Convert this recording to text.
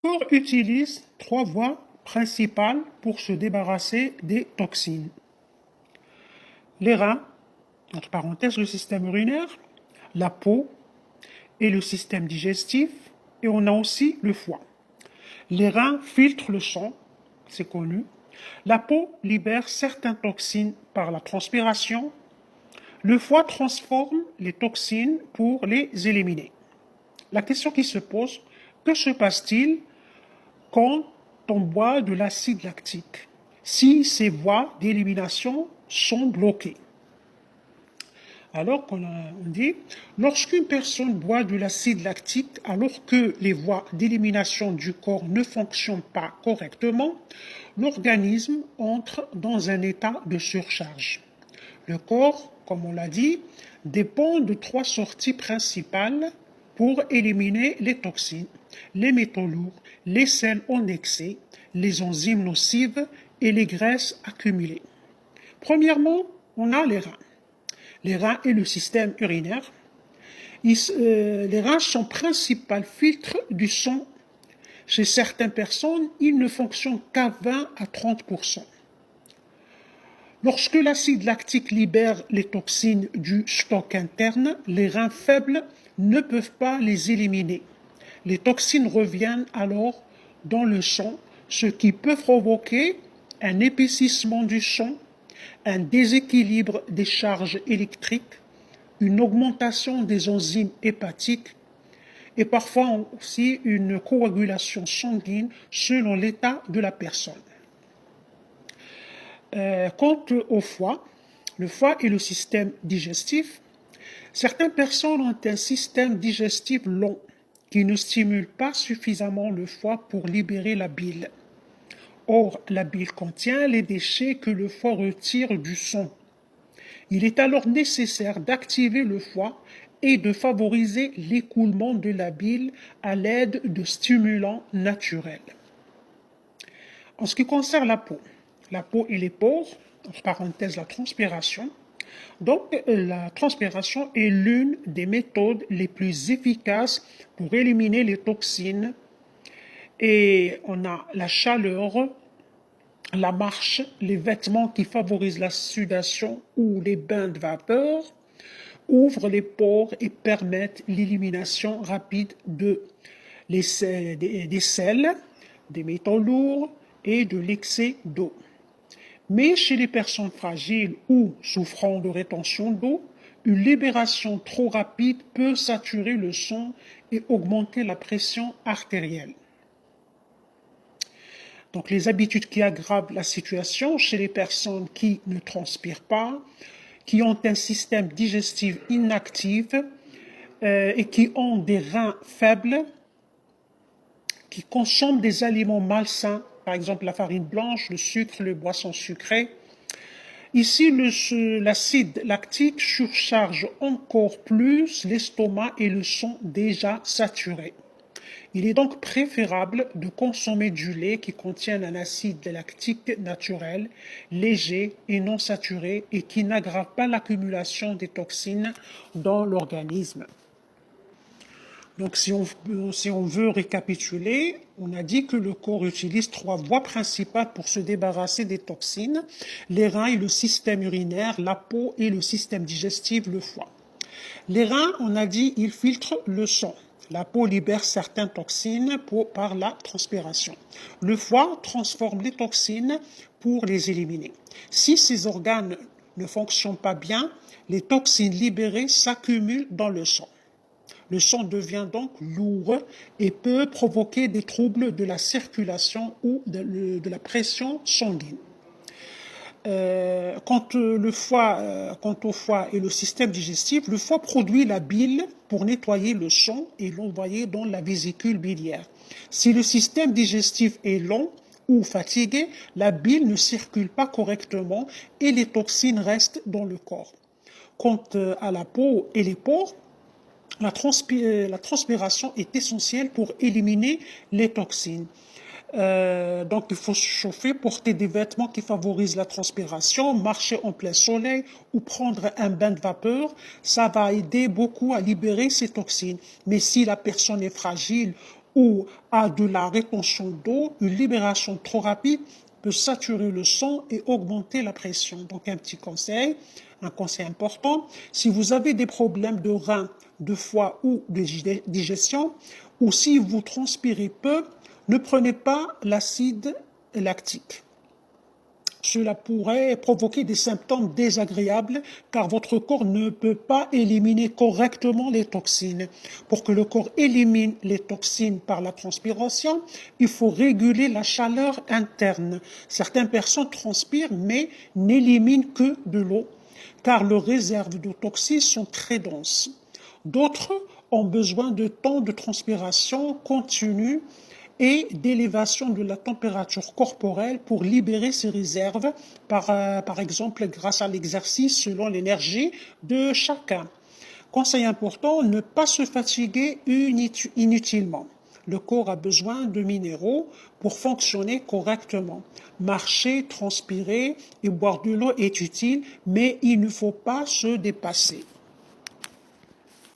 Le corps utilise trois voies principales pour se débarrasser des toxines. Les reins, entre parenthèses le système urinaire, la peau et le système digestif, et on a aussi le foie. Les reins filtrent le sang, c'est connu. La peau libère certaines toxines par la transpiration. Le foie transforme les toxines pour les éliminer. La question qui se pose, que se passe-t-il quand on boit de l'acide lactique si ces voies d'élimination sont bloquées? Alors qu'on dit, lorsqu'une personne boit de l'acide lactique alors que les voies d'élimination du corps ne fonctionnent pas correctement, l'organisme entre dans un état de surcharge. Le corps, comme on l'a dit, dépend de trois sorties principales pour éliminer les toxines, les métaux lourds, les sels en excès, les enzymes nocives et les graisses accumulées. Premièrement, on a les reins. Les reins et le système urinaire. Les reins sont principal filtre du sang. Chez certaines personnes, ils ne fonctionnent qu'à 20 à 30%. Lorsque l'acide lactique libère les toxines du stock interne, les reins faibles ne peuvent pas les éliminer. Les toxines reviennent alors dans le sang, ce qui peut provoquer un épaississement du sang, un déséquilibre des charges électriques, une augmentation des enzymes hépatiques et parfois aussi une coagulation sanguine selon l'état de la personne. Quant au foie, le foie est le système digestif. Certaines personnes ont un système digestif long qui ne stimule pas suffisamment le foie pour libérer la bile. Or, la bile contient les déchets que le foie retire du sang. Il est alors nécessaire d'activer le foie et de favoriser l'écoulement de la bile à l'aide de stimulants naturels. En ce qui concerne la peau et les pores, entre parenthèses la transpiration. Donc, la transpiration est l'une des méthodes les plus efficaces pour éliminer les toxines. Et on a la chaleur, la marche, les vêtements qui favorisent la sudation ou les bains de vapeur ouvrent les pores et permettent l'élimination rapide des sels, des métaux lourds et de l'excès d'eau. Mais chez les personnes fragiles ou souffrant de rétention d'eau, une libération trop rapide peut saturer le sang et augmenter la pression artérielle. Donc les habitudes qui aggravent la situation chez les personnes qui ne transpirent pas, qui ont un système digestif inactif et qui ont des reins faibles, qui consomment des aliments malsains, par exemple la farine blanche, le sucre, les boissons sucrées. Ici, l'acide lactique surcharge encore plus l'estomac et le sang déjà saturés. Il est donc préférable de consommer du lait qui contient un acide lactique naturel, léger et non saturé et qui n'aggrave pas l'accumulation des toxines dans l'organisme. Donc si on veut récapituler, on a dit que le corps utilise trois voies principales pour se débarrasser des toxines, les reins et le système urinaire, la peau et le système digestif, le foie. Les reins, on a dit, ils filtrent le sang. La peau libère certaines toxines par la transpiration. Le foie transforme les toxines pour les éliminer. Si ces organes ne fonctionnent pas bien, les toxines libérées s'accumulent dans le sang. Le sang devient donc lourd et peut provoquer des troubles de la circulation ou de la pression sanguine. Quant au foie et le système digestif, le foie produit la bile pour nettoyer le sang et l'envoyer dans la vésicule biliaire. Si le système digestif est lent ou fatigué, la bile ne circule pas correctement et les toxines restent dans le corps. Quant à la peau et les pores, la transpiration est essentielle pour éliminer les toxines. Donc il faut se chauffer, porter des vêtements qui favorisent la transpiration, marcher en plein soleil ou prendre un bain de vapeur. Ça va aider beaucoup à libérer ces toxines. Mais si la personne est fragile ou a de la rétention d'eau, une libération trop rapide peut saturer le sang et augmenter la pression. Donc un conseil important, si vous avez des problèmes de reins, de foie ou de digestion, ou si vous transpirez peu, ne prenez pas l'acide lactique. Cela pourrait provoquer des symptômes désagréables car votre corps ne peut pas éliminer correctement les toxines. Pour que le corps élimine les toxines par la transpiration, il faut réguler la chaleur interne. Certaines personnes transpirent mais n'éliminent que de l'eau car leurs réserves de toxines sont très denses. D'autres ont besoin de temps de transpiration continue et d'élévation de la température corporelle pour libérer ces réserves, par exemple grâce à l'exercice selon l'énergie de chacun. Conseil important, ne pas se fatiguer inutilement. Le corps a besoin de minéraux pour fonctionner correctement. Marcher, transpirer et boire de l'eau est utile, mais il ne faut pas se dépasser.